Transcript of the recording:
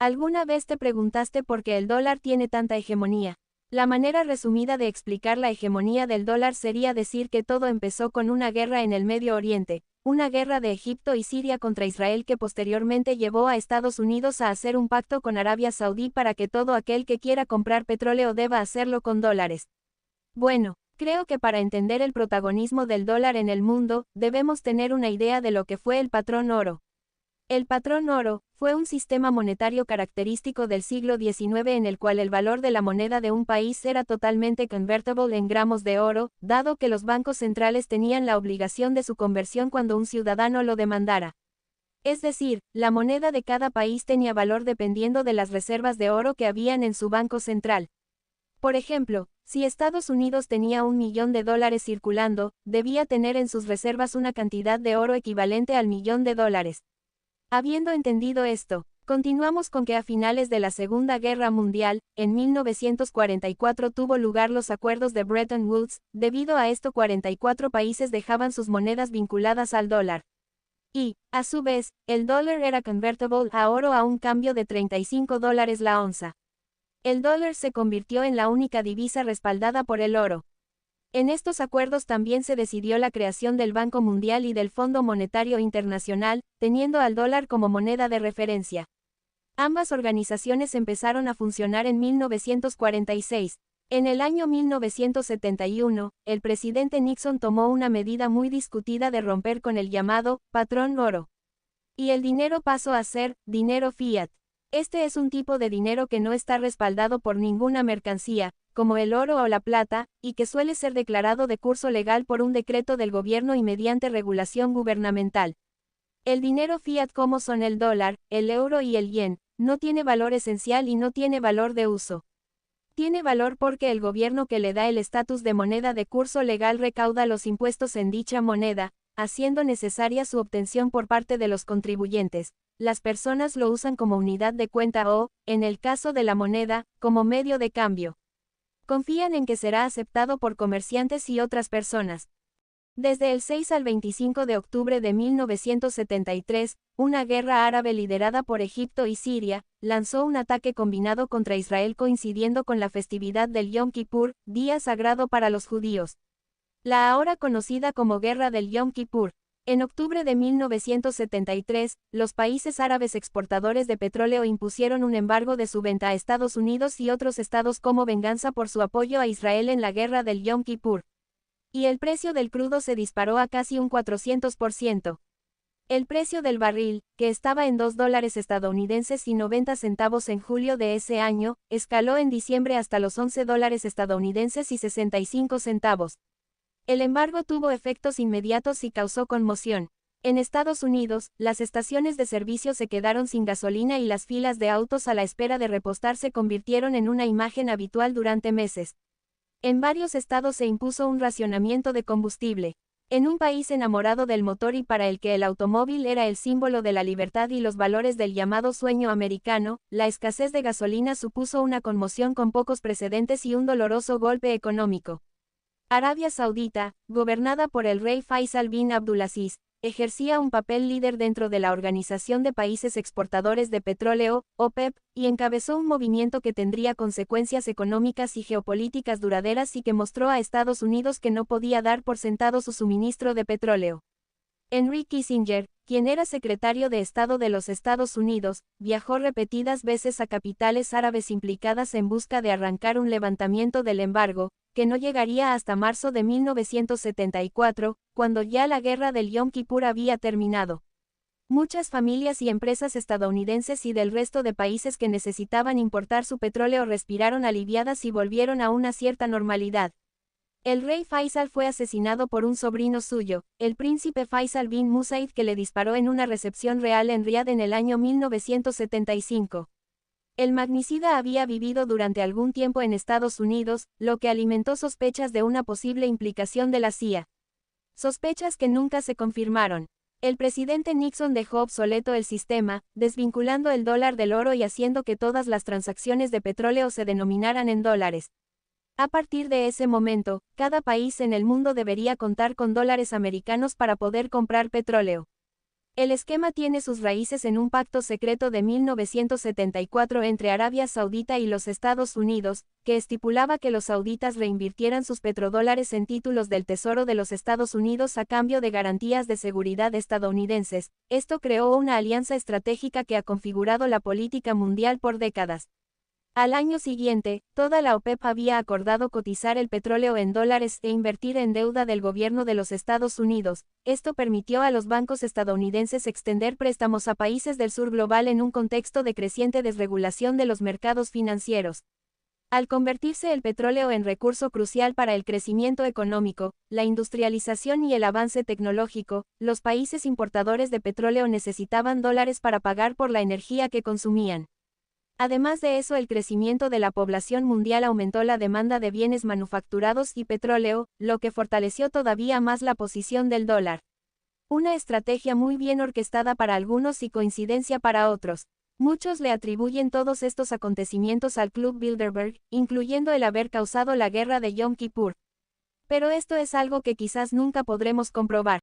¿Alguna vez te preguntaste por qué el dólar tiene tanta hegemonía? La manera resumida de explicar la hegemonía del dólar sería decir que todo empezó con una guerra en el Medio Oriente, una guerra de Egipto y Siria contra Israel que posteriormente llevó a Estados Unidos a hacer un pacto con Arabia Saudí para que todo aquel que quiera comprar petróleo deba hacerlo con dólares. Bueno, creo que para entender el protagonismo del dólar en el mundo, debemos tener una idea de lo que fue el patrón oro. El patrón oro fue un sistema monetario característico del siglo XIX en el cual el valor de la moneda de un país era totalmente convertible en gramos de oro, dado que los bancos centrales tenían la obligación de su conversión cuando un ciudadano lo demandara. Es decir, la moneda de cada país tenía valor dependiendo de las reservas de oro que habían en su banco central. Por ejemplo, si Estados Unidos tenía $1.000.000 circulando, debía tener en sus reservas una cantidad de oro equivalente al $1.000.000. Habiendo entendido esto, continuamos con que a finales de la Segunda Guerra Mundial, en 1944 tuvo lugar los acuerdos de Bretton Woods, debido a esto 44 países dejaban sus monedas vinculadas al dólar. Y, a su vez, el dólar era convertible a oro a un cambio de $35 la onza. El dólar se convirtió en la única divisa respaldada por el oro. En estos acuerdos también se decidió la creación del Banco Mundial y del Fondo Monetario Internacional, teniendo al dólar como moneda de referencia. Ambas organizaciones empezaron a funcionar en 1946. En el año 1971, el presidente Nixon tomó una medida muy discutida de romper con el llamado patrón oro. Y el dinero pasó a ser dinero fiat. Este es un tipo de dinero que no está respaldado por ninguna mercancía, como el oro o la plata, y que suele ser declarado de curso legal por un decreto del gobierno y mediante regulación gubernamental. El dinero fiat como son el dólar, el euro y el yen, no tiene valor esencial y no tiene valor de uso. Tiene valor porque el gobierno que le da el estatus de moneda de curso legal recauda los impuestos en dicha moneda, haciendo necesaria su obtención por parte de los contribuyentes. Las personas lo usan como unidad de cuenta o, en el caso de la moneda, como medio de cambio. Confían en que será aceptado por comerciantes y otras personas. Desde el 6 al 25 de octubre de 1973, una guerra árabe liderada por Egipto y Siria, lanzó un ataque combinado contra Israel coincidiendo con la festividad del Yom Kippur, día sagrado para los judíos. La ahora conocida como Guerra del Yom Kippur. En octubre de 1973, los países árabes exportadores de petróleo impusieron un embargo de su venta a Estados Unidos y otros estados como venganza por su apoyo a Israel en la Guerra del Yom Kippur. Y el precio del crudo se disparó a casi un 400%. El precio del barril, que estaba en $2 estadounidenses y 90 centavos en julio de ese año, escaló en diciembre hasta los $11 estadounidenses y 65 centavos. El embargo tuvo efectos inmediatos y causó conmoción. En Estados Unidos, las estaciones de servicio se quedaron sin gasolina y las filas de autos a la espera de repostar se convirtieron en una imagen habitual durante meses. En varios estados se impuso un racionamiento de combustible. En un país enamorado del motor y para el que el automóvil era el símbolo de la libertad y los valores del llamado sueño americano, la escasez de gasolina supuso una conmoción con pocos precedentes y un doloroso golpe económico. Arabia Saudita, gobernada por el rey Faisal bin Abdulaziz, ejercía un papel líder dentro de la Organización de Países Exportadores de Petróleo, OPEP, y encabezó un movimiento que tendría consecuencias económicas y geopolíticas duraderas y que mostró a Estados Unidos que no podía dar por sentado su suministro de petróleo. Henry Kissinger, quien era secretario de Estado de los Estados Unidos, viajó repetidas veces a capitales árabes implicadas en busca de arrancar un levantamiento del embargo, que no llegaría hasta marzo de 1974, cuando ya la guerra del Yom Kippur había terminado. Muchas familias y empresas estadounidenses y del resto de países que necesitaban importar su petróleo respiraron aliviadas y volvieron a una cierta normalidad. El rey Faisal fue asesinado por un sobrino suyo, el príncipe Faisal bin Musaid, que le disparó en una recepción real en Riad en el año 1975. El magnicida había vivido durante algún tiempo en Estados Unidos, lo que alimentó sospechas de una posible implicación de la CIA. Sospechas que nunca se confirmaron. El presidente Nixon dejó obsoleto el sistema, desvinculando el dólar del oro y haciendo que todas las transacciones de petróleo se denominaran en dólares. A partir de ese momento, cada país en el mundo debería contar con dólares americanos para poder comprar petróleo. El esquema tiene sus raíces en un pacto secreto de 1974 entre Arabia Saudita y los Estados Unidos, que estipulaba que los sauditas reinvirtieran sus petrodólares en títulos del Tesoro de los Estados Unidos a cambio de garantías de seguridad estadounidenses. Esto creó una alianza estratégica que ha configurado la política mundial por décadas. Al año siguiente, toda la OPEP había acordado cotizar el petróleo en dólares e invertir en deuda del gobierno de los Estados Unidos. Esto permitió a los bancos estadounidenses extender préstamos a países del sur global en un contexto de creciente desregulación de los mercados financieros. Al convertirse el petróleo en recurso crucial para el crecimiento económico, la industrialización y el avance tecnológico, los países importadores de petróleo necesitaban dólares para pagar por la energía que consumían. Además de eso, el crecimiento de la población mundial aumentó la demanda de bienes manufacturados y petróleo, lo que fortaleció todavía más la posición del dólar. Una estrategia muy bien orquestada para algunos y coincidencia para otros. Muchos le atribuyen todos estos acontecimientos al Club Bilderberg, incluyendo el haber causado la guerra de Yom Kippur. Pero esto es algo que quizás nunca podremos comprobar.